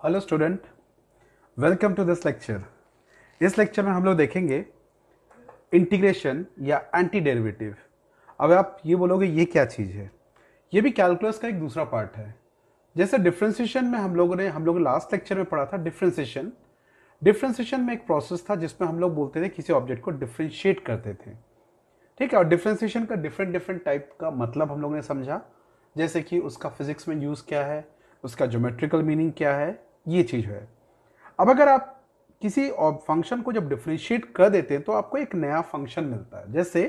Hello student, welcome to this lecture. इस lecture में हम लोग देखेंगे इंटीग्रेशन या एंटी डेरिवेटिव। अब आप ये बोलोगे ये क्या चीज़ है? ये भी कैलकुलस का एक दूसरा पार्ट है। जैसे डिफरेंशिएशन में हम लोग लास्ट लेक्चर में पढ़ा था डिफरेंशिएशन। डिफरेंशिएशन में एक प्रोसेस था जिसमें हम लोग बोलते थे किसी ऑब्जेक्ट को डिफरेंशिएट करते थे, ठीक है। और डिफरेंशिएशन का डिफरेंट डिफरेंट टाइप का मतलब हम लोगों ने समझा, जैसे कि उसका फिजिक्स में यूज़ क्या है, उसका ज्योमेट्रिकल मीनिंग क्या है, ये चीज़ है। अब अगर आप किसी फंक्शन को जब डिफरेंशिएट कर देते हैं तो आपको एक नया फंक्शन मिलता है। जैसे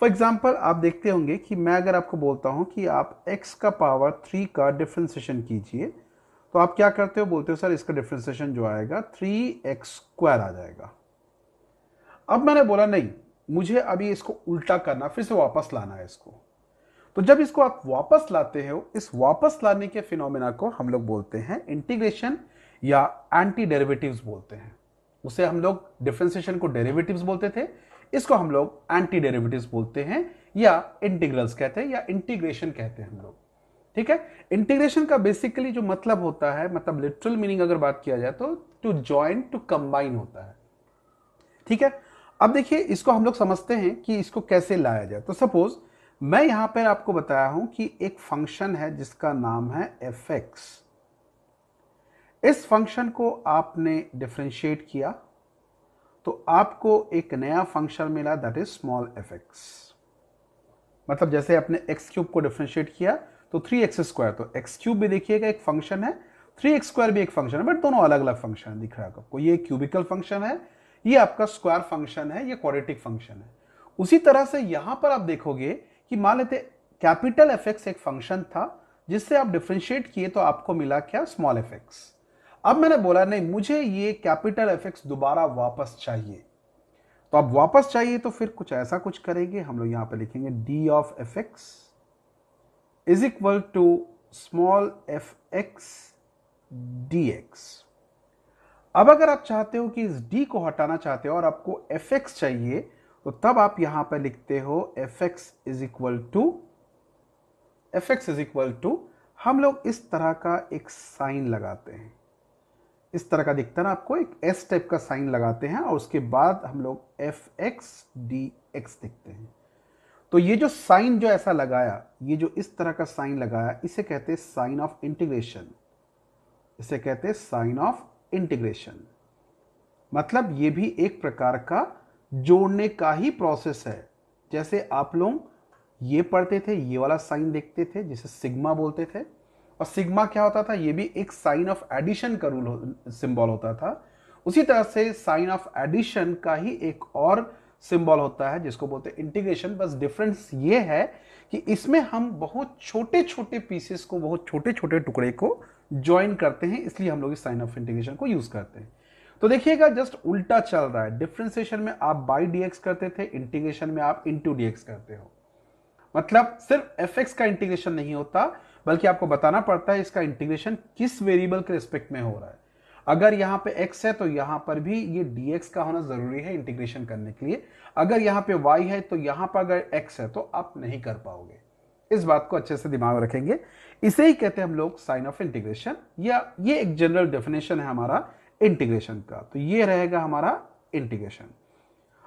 फॉर एग्जांपल आप देखते होंगे कि मैं अगर आपको बोलता हूं कि आप x का पावर 3 का डिफरेंशिएशन कीजिए, तो आप क्या करते हो? बोलते हो सर इसका डिफरेंशिएशन जो आएगा 3x² आ जाएगा। अब मैंने बोला नहीं, मुझे अभी इसको उल्टा करना, फिर से वापस लाना है इसको। तो जब इसको आप वापस लाते हो, इस वापस लाने के फिनोमेना को हम लोग बोलते हैं इंटीग्रेशन या एंटी डेरिवेटिव्स बोलते हैं। उसे हम लोग डिफरेंशिएशन को डेरिवेटिव्स बोलते थे, इसको हम लोग एंटी डेरिवेटिव्स बोलते हैं या इंटीग्रल्स कहते हैं या इंटीग्रेशन कहते हैं हम लोग, ठीक है। इंटीग्रेशन का बेसिकली जो मतलब होता है, मतलब लिटरल मीनिंग अगर बात किया जाए तो टू जॉइन, टू कंबाइन होता है, ठीक है। अब देखिए इसको हम लोग समझते हैं कि इसको कैसे लाया जाए। तो सपोज मैं यहां पर आपको बताया हूं कि एक फंक्शन है जिसका नाम है fx। इस फंक्शन को आपने डिफरेंशिएट किया तो आपको एक नया फंक्शन मिला, दैट इज स्मॉल fx। मतलब जैसे आपने x³ को डिफरेंशिएट किया तो 3x², तो x³ भी देखिएगा एक फंक्शन है, 3x² भी एक फंक्शन है, बट दोनों अलग अलग फंक्शन दिख रहा है आपको। ये क्यूबिकल फंक्शन है, ये आपका स्क्वायर फंक्शन है, ये क्वाड्रेटिक फंक्शन है। उसी तरह से यहां पर आप देखोगे कि मान लेते कैपिटल fx एक फंक्शन था जिससे आप डिफरेंशिएट किए तो आपको मिला क्या? Small fx। अब मैंने बोला नहीं, मुझे ये कैपिटल fx दोबारा वापस चाहिए। तो अब वापस चाहिए तो फिर कुछ ऐसा कुछ करेंगे, हम लोग यहां पे लिखेंगे d of fx is equal to small fx dx। अब अगर आप चाहते हो कि इस d को हटाना चाहते हो और आपको fx चाहिए, तो तब आप यहां पर लिखते हो fx इज इक्वल टू हम लोग इस तरह का एक साइन लगाते हैं, इस तरह का दिखता है ना आपको, एक एस टाइप का साइन लगाते हैं और उसके बाद हम लोग fx dx लिखते हैं। तो ये जो साइन जो ऐसा लगाया, ये जो इस तरह का साइन लगाया, इसे कहते हैं साइन ऑफ इंटीग्रेशन। इसे कहते हैं साइन ऑफ इंटीग्रेशन। मतलब ये भी एक प्रकार का जोड़ने का ही प्रोसेस है। जैसे आप लोग ये पढ़ते थे, ये वाला साइन देखते थे जिसे सिग्मा बोलते थे, और सिग्मा क्या होता था? ये भी एक साइन ऑफ एडिशन का रूल सिंबल होता था। उसी तरह से साइन ऑफ एडिशन का ही एक और सिंबल होता है जिसको बोलते हैं इंटीग्रेशन। बस डिफरेंस ये है कि इसमें हम बहुत छोटे छोटे पीसेस को, बहुत छोटे छोटे टुकड़े को ज्वाइन करते हैं, इसलिए हम लोग इस साइन ऑफ इंटीग्रेशन को यूज करते हैं। तो देखिएगा जस्ट उल्टा चल रहा है। डिफरेंशिएशन में आप बाई डीएक्स करते थे, इंटीग्रेशन में आप इंटू डीएक्स करते हो। मतलब सिर्फ fx का इंटीग्रेशन नहीं होता, बल्कि आपको बताना पड़ता है इसका इंटीग्रेशन किस वेरिएबल के रिस्पेक्ट में हो रहा है। अगर यहां पे x है तो यहां पर भी ये dx का होना जरूरी है इंटीग्रेशन करने के लिए। अगर यहां पे y है तो यहां पर अगर x है तो आप नहीं कर पाओगे। इस बात को अच्छे से दिमाग में रखेंगे। इसे ही कहते हैं हम लोग साइन ऑफ इंटीग्रेशन, या ये एक जनरल डेफिनेशन है हमारा इंटीग्रेशन का। तो ये रहेगा हमारा इंटीग्रेशन।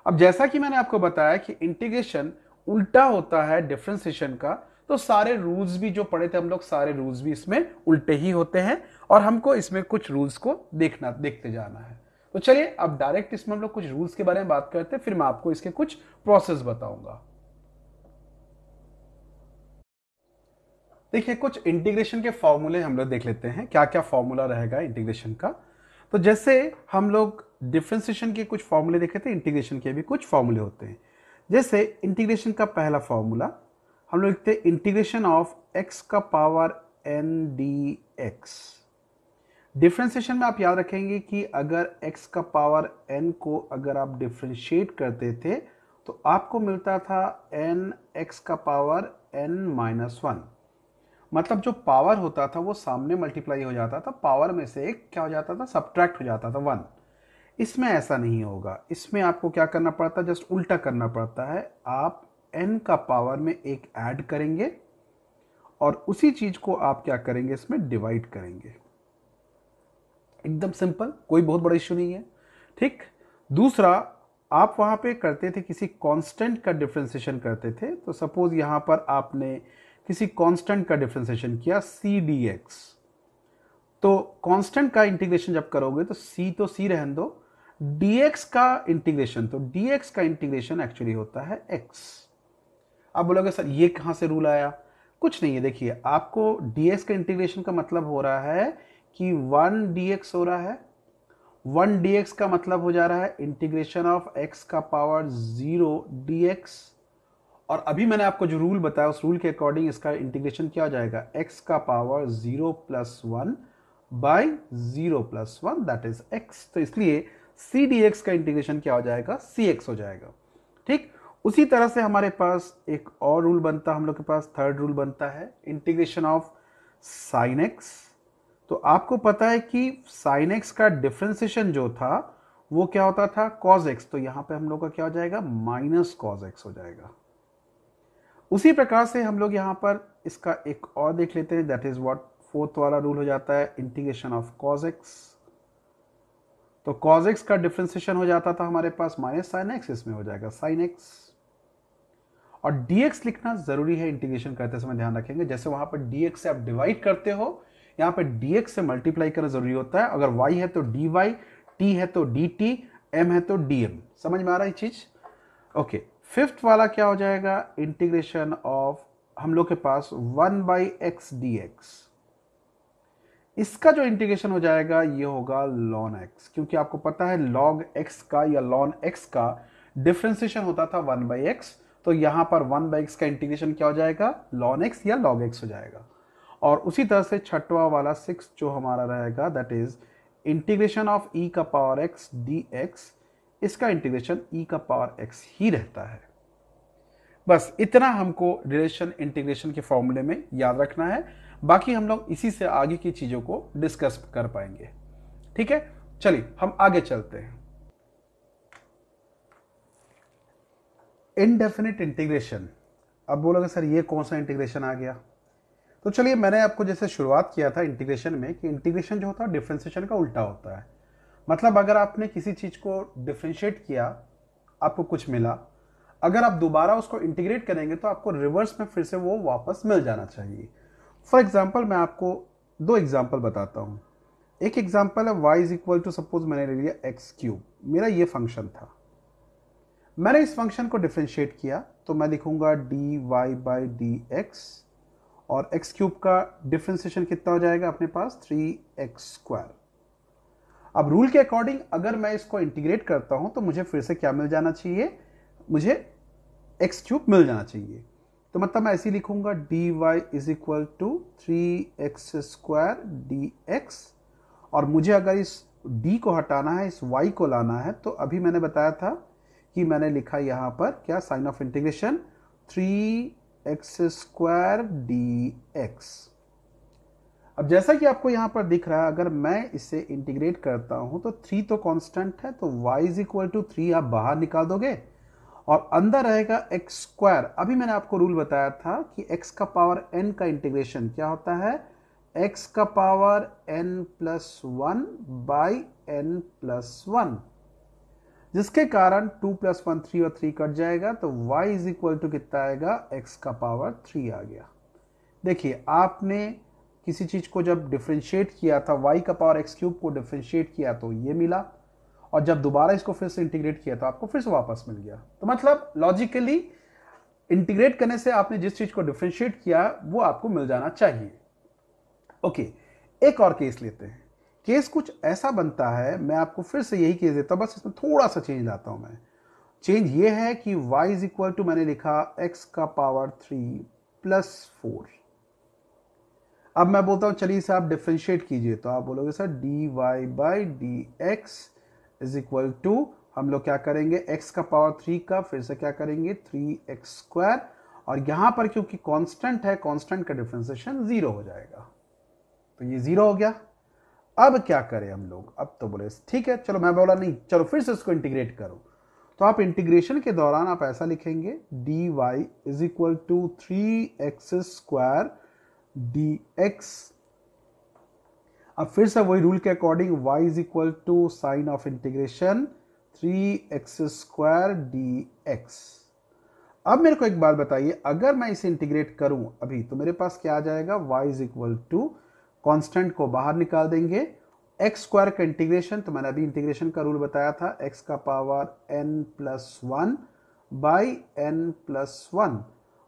अब जैसा कि मैंने आपको बताया कि इंटीग्रेशन उल्टा होता है डिफरेंशिएशन का, तो सारे रूल्स भी जो पढ़े थे हम लोग, सारे रूल्स भी इसमें उल्टे ही होते हैं और हमको इसमें कुछ रूल्स को देखते जाना है। तो चलिए अब डायरेक्ट इसमें हम लोग कुछ रूल्स के बारे में बात करते हैं, फिर मैं आपको इसके कुछ प्रोसेस बताऊंगा। देखिए कुछ इंटीग्रेशन के फॉर्मूले हम लोग देख लेते हैं, क्या क्या फॉर्मूला रहेगा इंटीग्रेशन का। तो जैसे हम लोग डिफरेंशिएशन के कुछ फॉर्मूले देखे थे, इंटीग्रेशन के भी कुछ फॉर्मूले होते हैं। जैसे इंटीग्रेशन का पहला फॉर्मूला हम लोग लिखते हैं इंटीग्रेशन ऑफ x का पावर n dx। डिफरेंशिएशन में आप याद रखेंगे कि अगर x का पावर n को अगर आप डिफरेंशिएट करते थे तो आपको मिलता था n x का पावर n-1। मतलब जो पावर होता था वो सामने मल्टीप्लाई हो जाता था, पावर में से एक क्या हो जाता था? सब्ट्रैक्ट हो जाता था, 1। इसमें ऐसा नहीं होगा, इसमें आपको क्या करना पड़ता है? जस्ट उल्टा करना पड़ता है। आप n का पावर में एक ऐड करेंगे और उसी चीज को आप क्या करेंगे? इसमें डिवाइड करेंगे। एकदम सिंपल, कोई बहुत बड़ा इश्यू नहीं है। ठीक, दूसरा, आप वहां पे करते थे किसी कांस्टेंट का डिफरेंशिएशन करते थे, तो सपोज यहां पर आपने किसी कांस्टेंट का डिफरेंशिएशन किया सी डी एक्स, तो कांस्टेंट का इंटीग्रेशन जब करोगे तो सी तो सी रहने दो, dx का इंटीग्रेशन, तो dx का इंटीग्रेशन एक्चुअली होता है x। आप बोलोगे सर ये कहां से रूल आया? कुछ नहीं है, देखिए आपको dx का इंटीग्रेशन का मतलब हो रहा है कि 1 dx हो रहा है, 1 dx का मतलब हो जा रहा है इंटीग्रेशन ऑफ x का पावर 0 dx, और अभी मैंने आपको जो रूल बताया उस रूल के अकॉर्डिंग इसका इंटीग्रेशन क्या हो जाएगा, x का power 0 plus 1 by 0 plus 1 that is x। तो इसलिए सी डी एक्स का इंटीग्रेशन क्या हो जाएगा, सी एक्स हो जाएगा। ठीक, उसी तरह से हमारे पास एक और रूल बनता, हम लोग के पास थर्ड रूल बनता है इंटीग्रेशन ऑफ साइन एक्स। तो आपको पता है कि साइन एक्स का डिफरेंशिएशन जो था वो क्या होता था, कॉज एक्स, तो यहां पे हम लोग का क्या हो जाएगा, माइनस कॉज एक्स हो जाएगा। उसी प्रकार से हम लोग यहां पर इसका एक और देख लेते हैं, दैट इज व्हाट फोर्थ वाला रूल हो जाता है इंटीग्रेशन ऑफ कॉज एक्स। तो कॉज एक्स का डिफरेंशिएशन हो जाता था हमारे पास माइनस साइन एक्स, इसमें हो जाएगा साइन एक्स। और dx लिखना जरूरी है इंटीग्रेशन करते समय, ध्यान रखेंगे, जैसे वहां पर dx से आप डिवाइड करते हो, यहां पर dx से मल्टीप्लाई करना जरूरी होता है। अगर y है तो dy, t है तो dt, m है तो dm। समझ में आ रहा है चीज? ओके, फिफ्थ वाला क्या हो जाएगा, इंटीग्रेशन ऑफ, हम लोग के पास 1 बाई एक्स डी एक्स, इसका जो इंटीग्रेशन हो जाएगा ये होगा ln x, क्योंकि आपको पता है log x का या ln x का डिफरेंशिएशन होता था 1 बाई एक्स, तो यहां पर 1 बाई एक्स का इंटीग्रेशन क्या हो जाएगा, ln x या log x हो जाएगा। और उसी तरह से छठवां वाला 6 जो हमारा रहेगा, that is integration of e का पावर x dx, इसका इंटीग्रेशन e का पावर x ही रहता है। बस इतना हमको रिलेशन इंटीग्रेशन के फॉर्मूले में याद रखना है, बाकी हम लोग इसी से आगे की चीजों को डिस्कस कर पाएंगे। ठीक है, चलिए हम आगे चलते हैं। इनडेफिनिट इंटीग्रेशन, अब बोलोगे सर ये कौन सा इंटीग्रेशन आ गया? तो चलिए, मैंने आपको जैसे शुरुआत किया था इंटीग्रेशन में कि इंटीग्रेशन जो होता है डिफरेंशिएशन का उल्टा होता है। मतलब अगर आपने किसी चीज को डिफरेंशिएट किया, आपको कुछ मिला, अगर आप दोबारा उसको इंटीग्रेट करेंगे तो आपको रिवर्स में फिर से वो वापस मिल जाना चाहिए। फॉर एग्जाम्पल मैं आपको दो एग्जाम्पल बताता हूं। एक एग्जाम्पल है y is equal to, suppose मैंने ले लिया एक्स क्यूब, मेरा ये फंक्शन था, मैंने इस फंक्शन को डिफरेंशिएट किया तो मैं लिखूंगा dy बाई डी एक्स, और एक्स क्यूब का डिफरेंशिएशन कितना हो जाएगा अपने पास, 3x²। अब रूल के अकॉर्डिंग अगर मैं इसको इंटीग्रेट करता हूं तो मुझे फिर से क्या मिल जाना चाहिए, मुझे x³ मिल जाना चाहिए। तो मतलब मैं ऐसे ही लिखूंगा dy is equal to 3x² dx, और मुझे अगर इस d को हटाना है, इस y को लाना है, तो अभी मैंने बताया था कि मैंने लिखा यहां पर क्या, sign of integration 3x² dx। अब जैसा कि आपको यहां पर दिख रहा है, अगर मैं इसे इंटीग्रेट करता हूं तो 3 तो कांस्टेंट है, तो y इज इक्वल टू 3 आप बाहर निकाल दोगे और अंदर रहेगा x²। अभी मैंने आपको रूल बताया था कि x का पावर n का इंटीग्रेशन क्या होता है, x का power n plus 1 by n plus 1, जिसके कारण 2 प्लस 1 3 और 3 कट जाएगा, तो y इज इक्वल टू कितना आएगा, x का पावर 3 आ गया। देखिए आपने किसी चीज को जब डिफरेंशिएट किया था, y का पावर x³ को डिफरेंशिएट किया तो ये मिला, और जब दोबारा इसको फिर से इंटीग्रेट किया तो आपको फिर से वापस मिल गया। तो मतलब लॉजिकली इंटीग्रेट करने से आपने जिस चीज को डिफरेंशिएट किया वो आपको मिल जाना चाहिए। ओके, एक और केस लेते हैं। केस कुछ ऐसा बनता है, मैं आपको फिर से यही केस देता हूं, बस इसमें थोड़ा सा चेंज लाता हूं मैं। चेंज ये है कि y इज इक्वल टू, मैंने लिखा x का पावर 3 प्लस 4। अब मैं बोलता हूं चलिए इसे आप डिफरेंशिएट कीजिए, तो आप बोलोगे sir dy by D X is equal to, हम लोग क्या करेंगे, x का पावर 3 का फिर से क्या करेंगे 3x², और यहां पर क्योंकि कांस्टेंट है, कांस्टेंट का डिफरेंशिएशन 0 हो जाएगा, तो ये 0 हो गया। अब क्या करें हम लोग, अब तो बोले ठीक है, चलो मैं बोला नहीं, चलो फिर से इसको इंटीग्रेट करो। तो आप इंटीग्रेशन के दौरान आप ऐसा लिखेंगे dy is equal to 3x² dx। अब फिर से वही रूल के according y is equal to sign of integration 3x² dx। अब मेरे को एक बात बताइए, अगर मैं इसे इंटीग्रेट करूं अभी तो मेरे पास क्या आ जाएगा, y is equal to constant को बाहर निकाल देंगे, x² का इंटीग्रेशन, तो मैंने अभी इंटीग्रेशन का रूल बताया था, x का पावर n+1 बाई n+1,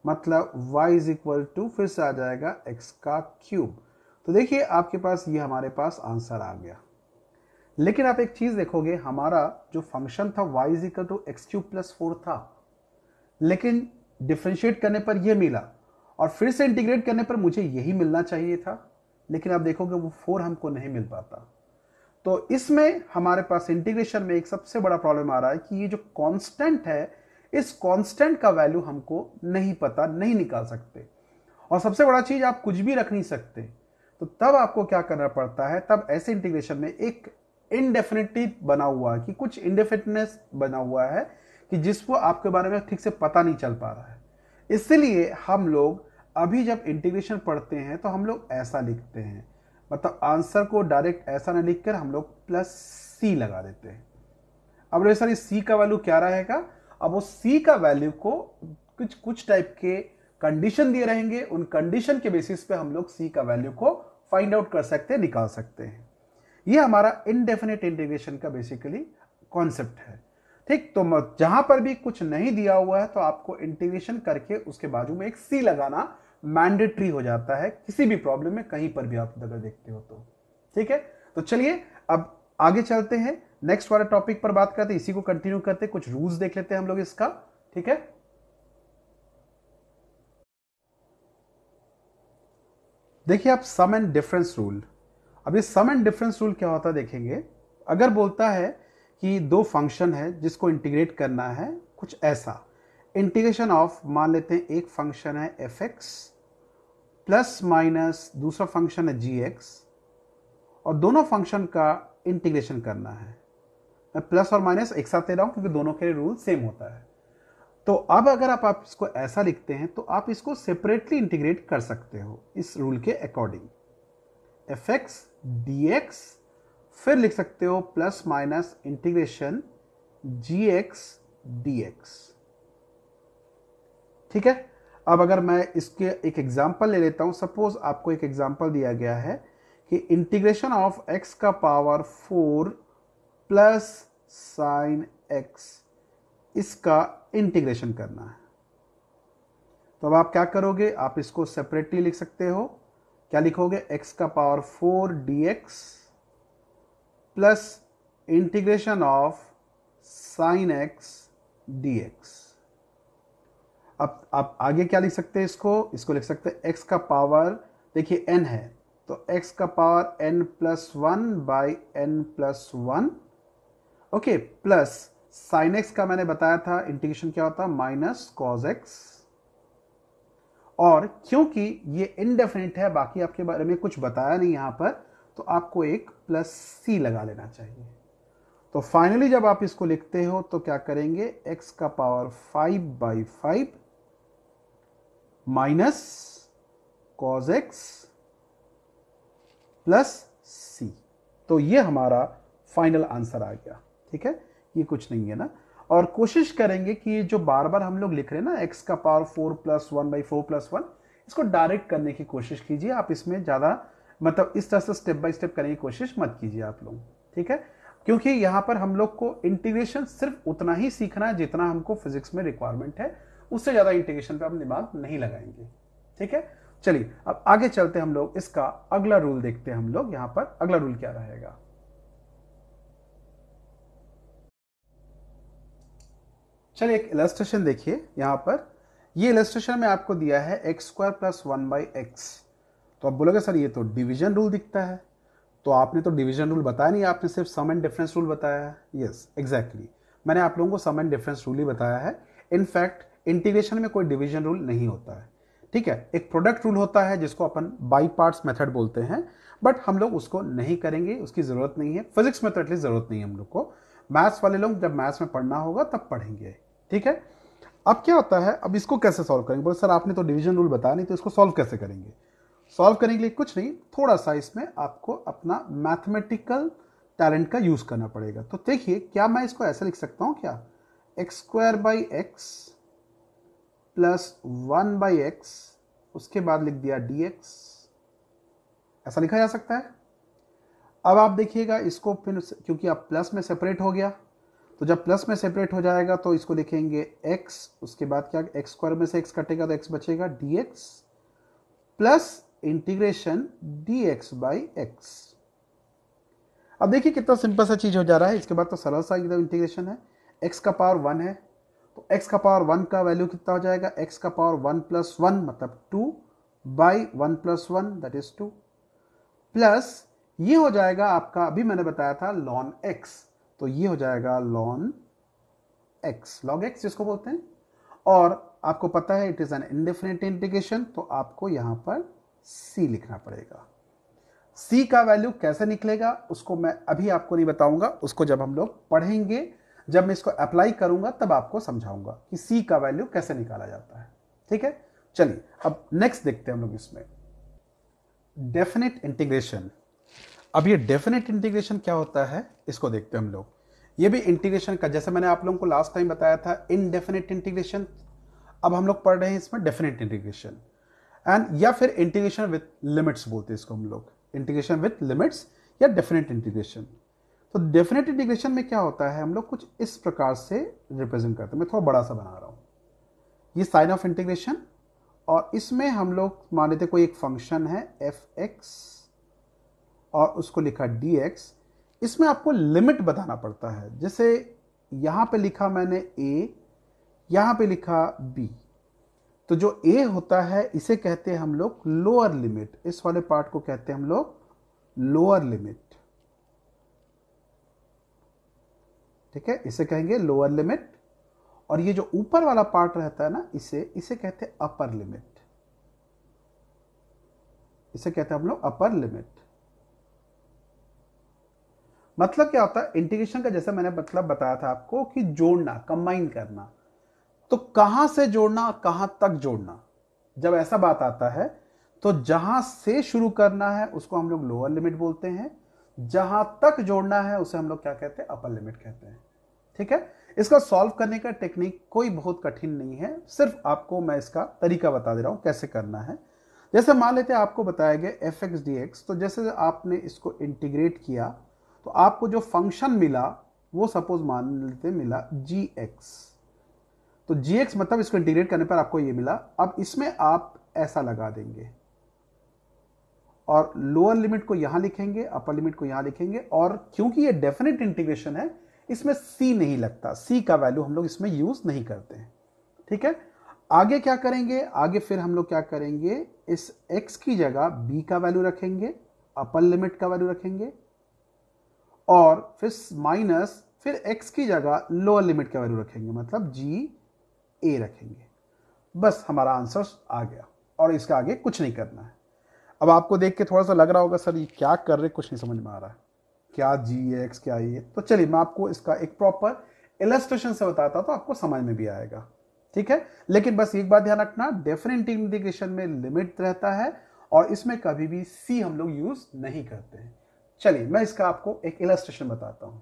मतलब y इज इक्वल टू फिर से आ जाएगा x का क्यूब। तो देखिए आपके पास ये हमारे पास आंसर आ गया। लेकिन आप एक चीज देखोगे, हमारा जो फंक्शन था y is equal to x³ + 4 था, लेकिन डिफरेंशिएट करने पर यह मिला और फिर से इंटीग्रेट करने पर मुझे यही मिलना चाहिए था, लेकिन आप देखोगे वो 4 हमको नहीं मिल पाता। तो इसमें हमारे पास इंटीग्रेशन में एक सबसे बड़ा प्रॉब्लम आ रहा है कि ये जो कांस्टेंट है, इस कांस्टेंट का वैल्यू हमको नहीं पता, नहीं निकाल सकते। और सबसे बड़ा चीज, आप कुछ भी रख नहीं सकते। तो तब आपको क्या करना पड़ता है, तब ऐसे इंटीग्रेशन में एक इनडेफिनिटी बना हुआ है, कि कुछ इंडेफिनिटनेस बना हुआ है कि जिसको आपके बारे में ठीक से पता नहीं चल पा रहा है। इसलिए हम लोग अभी जब इंटीग्रेशन पढ़ते हैं तो हम लोग ऐसा लिखते हैं, मतलब आंसर को डायरेक्ट ऐसा ना लिखकर हम लोग +c लगा देते हैं। अब सर इस c का वैल्यू क्या रहेगा, अब वो c का वैल्यू को कुछ टाइप के कंडीशन दिए रहेंगे, उन कंडीशन के बेसिस पे हम लोग c का वैल्यू को फाइंड आउट कर सकते हैं, निकाल सकते हैं। ये हमारा इनडेफिनेट इंटीग्रेशन का बेसिकली कॉन्सेप्ट है। ठीक, तो जहां पर भी कुछ नहीं दिया हुआ है तो आपको इंटीग्रेशन करके उसके बाजू में एक c लगाना मैंडेटरी हो जाता है, किसी भी प्रॉब्लम में कहीं पर भी आप अगर देखते हो तो। ठीक है, तो चलिए अब आगे चलते हैं, नेक्स्ट वाले टॉपिक पर बात करते हैं, इसी को कंटिन्यू करते हैं, कुछ रूल्स देख लेते हैं हम लोग इसका। ठीक है, देखिए आप सम एंड डिफरेंस रूल। अब ये सम एंड डिफरेंस रूल क्या होता है देखेंगे। अगर बोलता है कि दो फंक्शन है जिसको इंटीग्रेट करना है, कुछ ऐसा इंटीग्रेशन ऑफ, मान लेते हैं एक फंक्शन है fx प्लस माइनस दूसरा फंक्शन है gx, और दोनों फंक्शन का इंटीग्रेशन करना है। मैं प्लस और माइनस एक साथ ले रहा हूं क्योंकि दोनों के रूल सेम होता है। तो अब अगर आप इसको ऐसा लिखते हैं तो आप इसको सेपरेटली इंटीग्रेट कर सकते हो इस रूल के अकॉर्डिंग। fx dx, फिर लिख सकते हो plus minus integration gx dx। ठीक है, अब अगर मैं इसके एक एग्जांपल ले लेता हूं, सपोज आपको एक एग्जांपल दिया गया है कि इंटीग्रेशन ऑफ x का पावर 4 प्लस साइन x, इसका इंटीग्रेशन करना है। तो अब आप क्या करोगे, आप इसको सेपरेटली लिख सकते हो। क्या लिखोगे, x का power 4 dx plus integration of sine x dx। अब आप आगे क्या लिख सकते हैं, इसको लिख सकते हैं x का पावर, देखिए n है तो x का power n+1 by n+1, okay, plus sign x का मैंने बताया था इंटीग्रेशन क्या होता है, माइनस कॉस x। और क्योंकि ये इनडेफिनिट है, बाकी आपके बारे में कुछ बताया नहीं यहां पर, तो आपको एक +c लगा लेना चाहिए। तो फाइनली जब आप इसको लिखते हो तो क्या करेंगे, x का power 5/5 minus cos x plus c। तो ये हमारा फाइनल आंसर आ गया। ठीक है, ये कुछ नहीं है ना। और कोशिश करेंगे कि ये जो बार बार हम लोग लिख रहे हैं ना, x का पावर 4 + 1/4 + 1, इसको डायरेक्ट करने की कोशिश कीजिए। आप इसमें ज़्यादा मतलब इस तरह से स्टेप बाय स्टेप करने की कोशिश मत कीजिए आप लोग। ठीक है, क्योंकि यहाँ पर हम लोग को इंटीग्रेशन सिर्फ उतना ही सीखना है जितना हमको फिजिक्स में रिक्वायरमेंट है, उससे ज़्यादा इंटीग्रेशन पर हम दिमाग नहीं लगाएंगे। ठीक है, चलिए अब आगे चलते हम लोग, इसका अगला रूल देखते हैं हम लोग। यहाँ पर अगला रूल क्या रहेगा, चलिए एक इलस्ट्रेशन देखिए। यहाँ पर ये इलस्ट्रेशन में आपको दिया है x² + 1/x। तो आप बोलोगे सर ये तो डिवीजन रूल दिखता है, तो आपने तो डिवीजन रूल बताया नहीं, आपने सिर्फ सम एंड डिफरेंस रूल बताया है। यस एग्जैक्टली, मैंने आप लोगों को सम एंड डिफरेंस रूल ही बताया है। इनफैक्ट इंटीग्रेशन में कोई डिवीजन रूल नहीं होता है। ठीक है, एक प्रोडक्ट रूल होता है जिसको अपन बाई पार्ट्स मेथड बोलते हैं, बट हम लोग उसको नहीं करेंगे, उसकी जरूरत नहीं है। फिजिक्स में तो एटलीस्ट जरूरत नहीं है हम लोग को। मैथ्स वाले लोग जब मैथ्स में पढ़ना होगा तब पढ़ेंगे। ठीक है, अब क्या होता है, अब इसको कैसे सॉल्व करेंगे, बोले सर आपने तो डिवीजन रूल बताया नहीं, तो इसको सॉल्व कैसे करेंगे। सॉल्व करने के लिए कुछ नहीं, थोड़ा सा इसमें आपको अपना मैथमेटिकल टैलेंट का यूज करना पड़ेगा। तो देखिए, क्या मैं इसको ऐसा लिख सकता हूं क्या, x square by x plus 1/x, उसके बाद लिख दिया dx, ऐसा लिखा जा सकता है। अब आप देखिएगा इसको फिर, क्योंकि आप प्लस में सेपरेट हो गया, तो जब प्लस में सेपरेट हो जाएगा तो इसको लिखेंगे x, उसके बाद क्या, एक्स स्क्वायर में से x कटेगा तो x बचेगा, dx plus integration dx by x। अब देखिए कितना सिंपल सा चीज हो जा रहा है। इसके बाद तो सरल सा एकदम इंटीग्रेशन है। x का पावर 1 है, तो x का पावर 1 का वैल्यू कितना हो जाएगा, x का पावर 1 प्लस 1 मतलब 2 by 1 plus 1 that is 2, plus ये हो जाएगा आपका, अभी मैंने बताया था ln x, तो ये हो जाएगा ln x, log x जिसको बोलते हैं। और आपको पता है it is an indefinite integration, तो आपको यहां पर c लिखना पड़ेगा। c का वैल्यू कैसे निकलेगा उसको मैं अभी आपको नहीं बताऊंगा, उसको जब हम लोग पढ़ेंगे, जब मैं इसको अप्लाई करूंगा तब आपको समझाऊंगा कि c का वैल्यू कैसे निकाला जाता है। ठीक है, चलिए अब नेक्स्ट देखते हैं हम लोग इसमें डेफिनेट इंटीग्रेशन। अब ये डेफिनेट इंटीग्रेशन क्या होता है इसको देखते हैं हम लोग। ये भी इंटीग्रेशन का, जैसे मैंने आप लोगों को लास्ट टाइम बताया था इनडेफिनेट इंटीग्रेशन, अब हम लोग पढ़ रहे हैं इसमें डेफिनेट इंटीग्रेशन, एंड या फिर इंटीग्रेशन विथ लिमिट्स बोलते हैं इसको हम लोग, इंटीग्रेशन विथ लिमिट्स या डेफिनेट इंटीग्रेशन। तो डेफिनेट इंटीग्रेशन में क्या होता है, हम लोग कुछ इस प्रकार से रिप्रेजेंट करते हैं। मैं थोड़ा बड़ा सा बना रहा हूं, ये साइन ऑफ इंटीग्रेशन, और इसमें हम लोग मान लेते कोई एक फंक्शन है f(x) और उसको लिखा dx। इसमें आपको लिमिट बताना पड़ता है, जैसे यहां पे लिखा मैंने a, यहां पे लिखा b, तो जो a होता है इसे कहते हैं हम लोग लोअर लिमिट, इस वाले पार्ट को कहते हैं हम लोग लोअर लिमिट। ठीक है, इसे कहेंगे लोअर लिमिट, और ये जो ऊपर वाला पार्ट रहता है ना, इसे कहते हैं अपर लिमिट, इसे कहते हैं हम लोग अपर लिमिट। मतलब क्या होता है इंटीग्रेशन का, जैसे मैंने मतलब बताया था आपको कि जोड़ना, कंबाइन करना, तो कहां से जोड़ना कहां तक जोड़ना, जब ऐसा बात आता है तो जहां से शुरू करना है उसको हम लोग लोअर लिमिट बोलते हैं, जहां तक जोड़ना है उसे हम लोग क्या कहते हैं, अपर लिमिट कहते हैं। ठीक है, इसका सॉल्व करने का टेक्निक कोई बहुत कठिन नहीं है, सिर्फ आपको मैं इसका तरीका बता दे रहा हूं कैसे करना है। जैसे मान लेते हैं आपको बताया गया f(x) dx, तो जैसे आपने इसको इंटीग्रेट किया तो आपको जो फंक्शन मिला वो सपोज मान लेते मिला gx, तो gx मतलब इसको इंटीग्रेट करने पर आपको ये मिला। अब इसमें आप ऐसा लगा देंगे और लोअर लिमिट को यहां लिखेंगे, अपर लिमिट को यहां लिखेंगे, और क्योंकि ये डेफिनेट इंटीग्रेशन है इसमें c नहीं लगता, c का वैल्यू हम लोग इसमें यूज नहीं करते हैं। ठीक है, आगे क्या करेंगे, आगे फिर हम लोग क्या करेंगे, इस x की जगह b का वैल्यू रखेंगे, अपर लिमिट का वैल्यू रखेंगे, और फिर माइनस, फिर x की जगह लोअर लिमिट का वैल्यू रखेंगे, मतलब a रखेंगे। बस हमारा आंसर आ गया, और इसके आगे कुछ नहीं करना है। अब आपको देख के थोड़ा सा लग रहा होगा सर ये क्या कर रहे, कुछ नहीं समझ में आ रहा है, क्या gx क्या ये, तो चलिए मैं आपको इसका एक प्रॉपर इलस्ट्रेशन से बताता तो आपको समझ में भी आएगा। ठीक है, लेकिन बस एक बात ध्यान रखना, डेफिनेट इंटीग्रेशन में लिमिट रहता है और इसमें कभी भी c हम लोग यूज नहीं करते हैं। चलिए मैं इसका आपको एक इलस्ट्रेशन बताता हूं।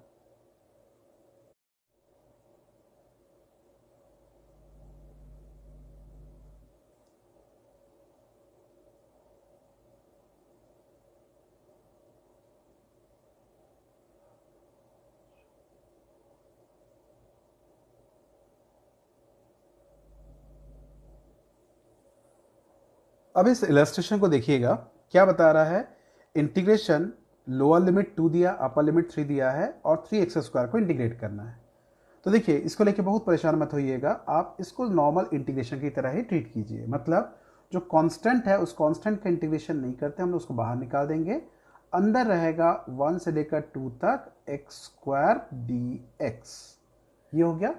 अब इस इलस्ट्रेशन को देखिएगा, क्या बता रहा है, इंटीग्रेशन लोअर लिमिट 2 दिया, अपर लिमिट 3 दिया है, और 3x² को इंटीग्रेट करना है। तो देखिए इसको लेके बहुत परेशान मत होइएगा, आप इसको नॉर्मल इंटीग्रेशन की तरह ही ट्रीट कीजिए। मतलब जो कांस्टेंट है उस कांस्टेंट का इंटीग्रेशन नहीं करते, हम लोग उसको बाहर निकाल देंगे, अंदर रहेगा 1 से लेकर 2 तक x² dx, ये हो गया।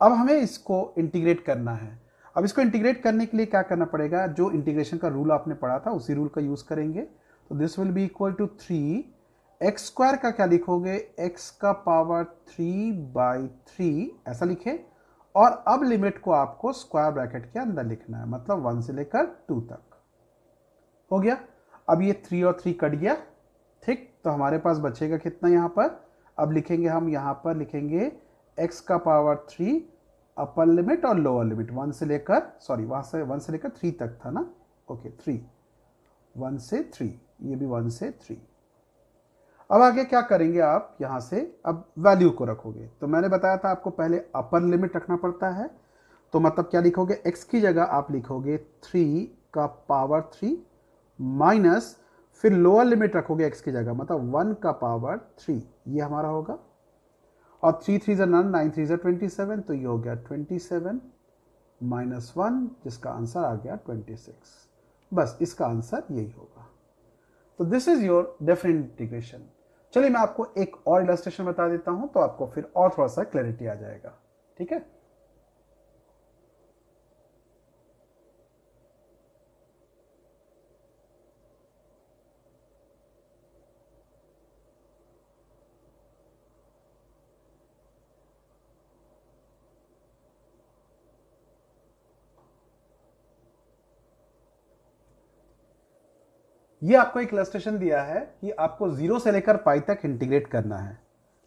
अब हमें इसको इंटीग्रेट करना है। अब इसको इंटीग्रेट करने के लिए क्या करना पड़ेगा, जो इंटीग्रेशन का रूल आपने पढ़ा था उसी रूल का यूज करेंगे। तो this will be equal to 3x² का क्या लिखोगे, x का पावर 3/3 ऐसा लिखे, और अब लिमिट को आपको स्क्वायर ब्रैकेट के अंदर लिखना है, मतलब 1 से लेकर 2 तक। हो गया। अब ये 3 और 3 कट गया, ठीक। तो हमारे पास बचेगा कितना यहाँ पर, अब लिखेंगे हम यहाँ पर लिखेंगे x का पावर 3 अपर लिमिट और लोअर लिमिट 1 से लेकर, सॉरी वहाँ से 1 से लेकर 3 तक था ना, ओके 3, 1 से 3, ये भी 1 से 3। अब आगे क्या करेंगे आप, यहाँ से अब वैल्यू को रखोगे। तो मैंने बताया था आपको पहले अपर लिमिट रखना पड़ता है, तो मतलब क्या लिखोगे, x की जगह आप लिखोगे 3 का पावर 3 माइनस, फिर लोअर लिमिट रखोगे x की जगह, मतलब 1 का पावर 3, ये हमारा होगा। और 3 3 ज़ा 9, 9 3 ज़ा 27, तो ये हो गया 27 माइनस 1, जिसका आंसर आ गया 26। बस इसका आंसर यही होगा। तो this is your definite integration. चलिए मैं आपको एक और इलस्ट्रेशन बता देता हूं, तो आपको फिर और थोड़ा सा क्लैरिटी आ जाएगा, ठीक है। ये आपको एक इलस्ट्रेशन दिया है कि आपको 0 से लेकर पाई तक इंटीग्रेट करना है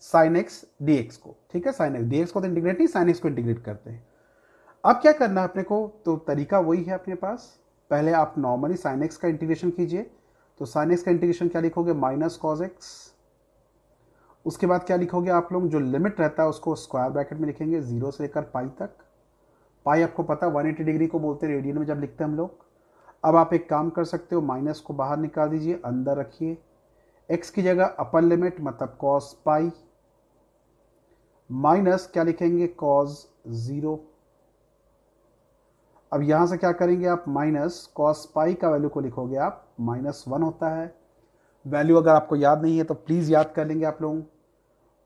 sin x dx को, ठीक है। sin x dx को तो इंटीग्रेट नहीं, sin x को इंटीग्रेट करते हैं। अब क्या करना है अपने को, तो तरीका वही है अपने पास। पहले आप नॉर्मली sin x का इंटीग्रेशन कीजिए, तो sin x का इंटीग्रेशन क्या लिखोगे, माइनस कॉस x। उसके बाद क्या लिखोगे आप लोग, जो लिमिट रहता है उसको स्क्वायर ब्रैकेट में लिखेंगे 0 से लेकर पाई तक। पाई आपको पता 180 डिग्री को बोलते हैं रेडियन में जब लिखते हैं हम लोग। अब आप एक काम कर सकते हो, माइनस को बाहर निकाल दीजिए, अंदर रखिए, x की जगह अपर लिमिट मतलब कॉस पाई माइनस क्या लिखेंगे, कॉस 0। अब यहां से क्या करेंगे आप, माइनस कॉस पाई का वैल्यू को लिखोगे आप -1 होता है। वैल्यू अगर आपको याद नहीं है तो प्लीज याद कर लेंगे आप लोग।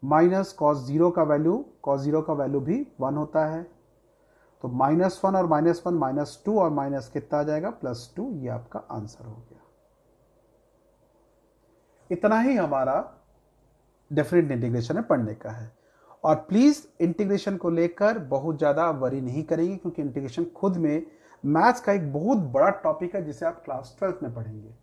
माइनस कॉस 0 का वैल्यू, कॉस 0 का वैल्यू भी 1 होता है। तो -1 और -1 -2 और माइनस कितना आ जाएगा, +2, ये आपका आंसर हो गया। इतना ही हमारा डेफिनेट इंटीग्रेशन है, पढ़ने का है। और प्लीज इंटीग्रेशन को लेकर बहुत ज्यादा वरी नहीं करेंगे, क्योंकि इंटीग्रेशन खुद में मैथ्स का एक बहुत बड़ा टॉपिक है जिसे आप क्लास 12th में पढ़ेंगे,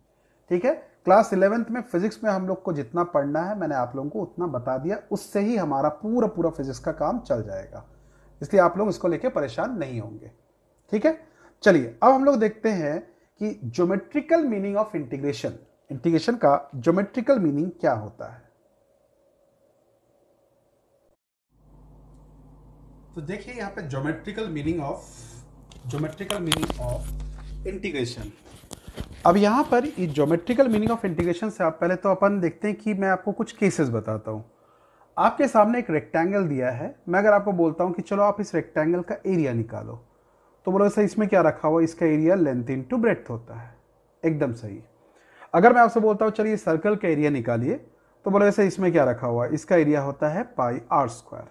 ठीक है। क्लास 11th में फिजिक्स में हम लोग को जितना पढ़ना है मैंने आप लोगों को उतना बता दिया, उससे ही हमारा पूरा पूरा फिजिक्स का काम चल जाएगा, इसलिए आप लोग इसको लेकर परेशान नहीं होंगे, ठीक है। चलिए अब हम लोग देखते हैं कि geometrical meaning of integration, integration का ज्योमेट्रिकल मीनिंग क्या होता है। तो देखिए यहाँ पे ज्योमेट्रिकल मीनिंग ऑफ इंटीग्रेशन। अब यहाँ पर ये ज्योमेट्रिकल मीनिंग ऑफ इंटीग्रेशन से आप पहले तो अपन देखते हैं कि मैं आपको कुछ केसेस बताता हूँ। आपके सामने एक रेक्टेंगल दिया है, मैं अगर आपको बोलता हूँ कि चलो आप इस रेक्टेंगल का एरिया निकालो, तो बोलो सर इसमें क्या रखा हुआ, इसका एरिया लेंथ इनटू ब्रेड्थ होता है, एकदम सही। अगर मैं आपसे बोलता हूँ चलिए सर्कल का एरिया निकालिए, तो बोलो सर इसमें क्या रखा हुआ है, इसका एरिया होता है πr²।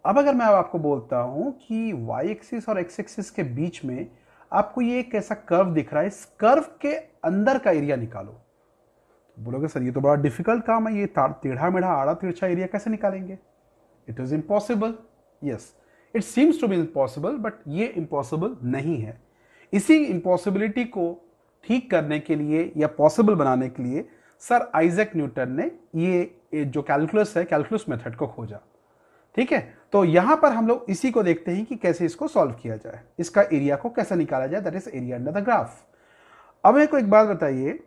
अब अगर मैं आपको बोलता हूं कि y एक्सिस और x एक्सिस के बीच में आपको ये एक ऐसा कर्व दिख रहा है, इस कर्व के अंदर का एरिया निकालो, तो बोलोगे सर ये तो बड़ा डिफिकल्ट काम है, ये टेढ़ा मेढ़ा आड़ा तिरछा एरिया कैसे निकालेंगे, it is impossible. Yes, it seems to be impossible, but ये इम्पॉसिबल नहीं है। इसी इम्पॉसिबिलिटी को ठीक करने के लिए या पॉसिबल बनाने के लिए सर आइजैक न्यूटन ने ये जो कैलकुलस है, कैलकुलस मेथड को खोजा, ठीक है। तो यहां पर हम लोग इसी को देखते हैं कि कैसे इसको सॉल्व किया जाए, इसका एरिया को कैसे निकाला जाए, that is area under the graph. अब मेरे को एक बात बताइए,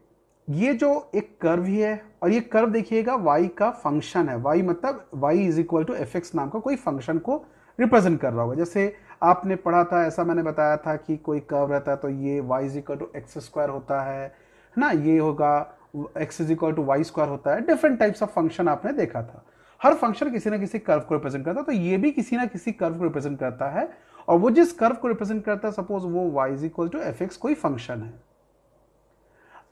ये जो एक कर्व ही है और ये कर्व देखिएगा y का फंक्शन है, y मतलब y is equal to fx नाम का कोई फंक्शन को रिप्रेजेंट कर रहा होगा। जैसे आपने पढ़ा था, ऐसा मैंने बताया था कि कोई कर्व रहता है तो ये y is equal to x² होता है ना, ये होगा x is equal to y² होता है। डिफरेंट टाइप्स ऑफ फंक्शन आपने देखा था, हर फंक्शन किसी ना किसी कर्व को रिप्रेजेंट करता है, तो ये भी किसी ना किसी कर्व को रिप्रेजेंट करता है, और वो जिस कर्व को रिप्रेजेंट करता है सपोज वो y is equal to fx कोई फंक्शन है।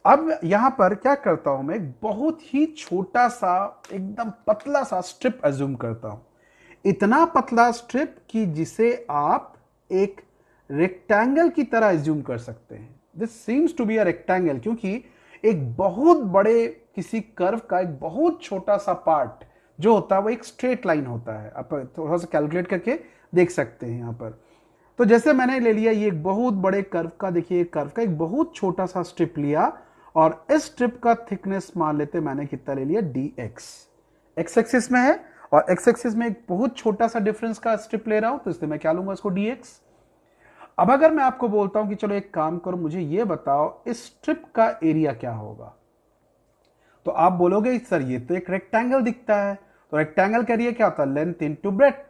अब यहां पर क्या करता हूं मैं, एक बहुत ही छोटा सा एकदम पतला सा स्ट्रिप अज्यूम करता हूं, इतना पतला स्ट्रिप कि जिसे आप एक रेक्टेंगल की तरह अज्यूम कर सकते हैं। This seems to be a rectangle, क्योंकि एक बहुत बड़े किसी कर्व का एक बहुत छोटा सा पार्ट जो होता है वो एक स्ट्रेट लाइन होता है। आप थोड़ा सा कैलकुलेट करके देख सकते हैं यहां पर। तो जैसे मैंने ले लिया ये एक बहुत बड़े कर्व का, देखिए कर्व का एक बहुत छोटा सा स्ट्रिप लिया और इस स्ट्रिप का थिकनेस मान लेते मैंने कितना ले लिया, dx। एक्स एक्सिस में है और एक्स एक्सिस में एक बहुत छोटा सा डिफरेंस का स्ट्रिप ले रहा हूं, तो इसलिए मैं क्या लूंगा, इसको dx। अब अगर मैं आपको बोलता हूं कि चलो एक काम करो, मुझे ये बताओ इस स्ट्रिप का एरिया क्या होगा, तो आप बोलोगे सर ये तो एक रेक्टेंगल दिखता है, तो रेक्टेंगल का एरिया क्या होता है, लेंथ इनटू ब्रेड्थ।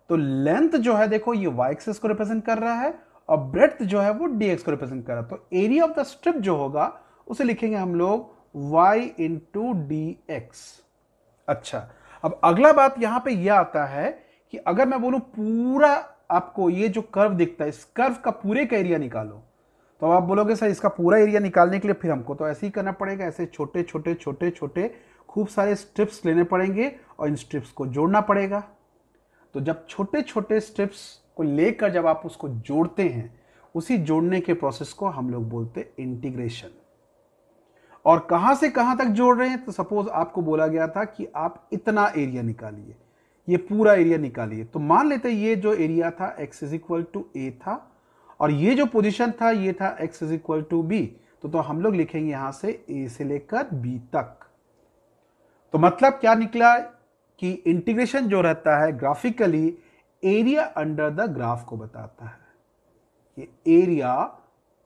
तो लेंथ जो है देखो ये y एक्सिस को रिप्रेजेंट कर रहा है और ब्रेड्थ जो है वो dx को रिप्रेजेंट कर रहा है। तो एरिया ऑफ द स्ट्रिप जो होगा उसे लिखेंगे हम लोग y इंटू dx। अच्छा, अब अगला बात यहां पे यह आता है कि अगर मैं बोलूं पूरा आपको ये जो कर्व दिखता है इस कर्व का पूरे का एरिया निकालो, तो आप बोलोगे सर इसका पूरा एरिया निकालने के लिए फिर हमको तो ऐसे ही करना पड़ेगा, ऐसे छोटे छोटे छोटे छोटे खूब सारे स्ट्रिप्स लेने पड़ेंगे और इन स्ट्रिप्स को जोड़ना पड़ेगा। तो जब छोटे छोटे स्ट्रिप्स को लेकर जब आप उसको जोड़ते हैं, उसी जोड़ने के प्रोसेस को हम लोग बोलते हैं इंटीग्रेशन। और कहां से कहां तक जोड़ रहे हैं, तो सपोज आपको बोला गया था कि आप इतना एरिया निकालिए, ये पूरा एरिया निकालिए, तो मान लेते हैं ये जो एरिया था x is equal to A था और ये जो पोजीशन था ये था x is equal to B, तो हम लोग लिखेंगे यहां से a से लेकर b तक। तो मतलब क्या निकला कि इंटीग्रेशन जो रहता है graphically area under the graph को बताता है, ये एरिया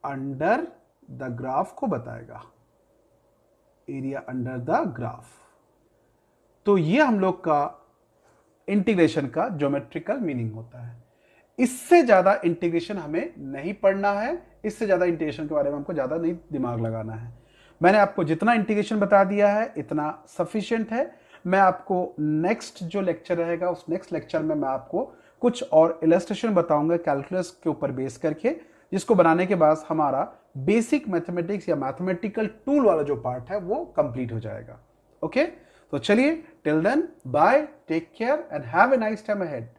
अंडर द ग्राफ को बताएगा, एरिया अंडर द ग्राफ। तो ये हम लोग का इंटीग्रेशन का ज्योमेट्रिकल मीनिंग होता है। इससे ज्यादा इंटीग्रेशन हमें नहीं पढ़ना है, इससे ज्यादा इंटीग्रेशन के बारे में हमको ज्यादा नहीं दिमाग लगाना है। मैंने आपको जितना इंटीग्रेशन बता दिया है इतना सफिशिएंट है। मैं आपको नेक्स्ट जो लेक्चर रहेगा उस नेक्स्ट लेक्चर में मैं आपको कुछ और इलस्ट्रेशन बताऊंगा कैलकुलस के ऊपर बेस करके, जिसको बनाने के बाद हमारा बेसिक मैथमेटिक्स या मैथमेटिकल टूल वाला जो पार्ट है वो कंप्लीट हो जाएगा। ओके, तो चलिए till then bye, take care and have a nice time ahead.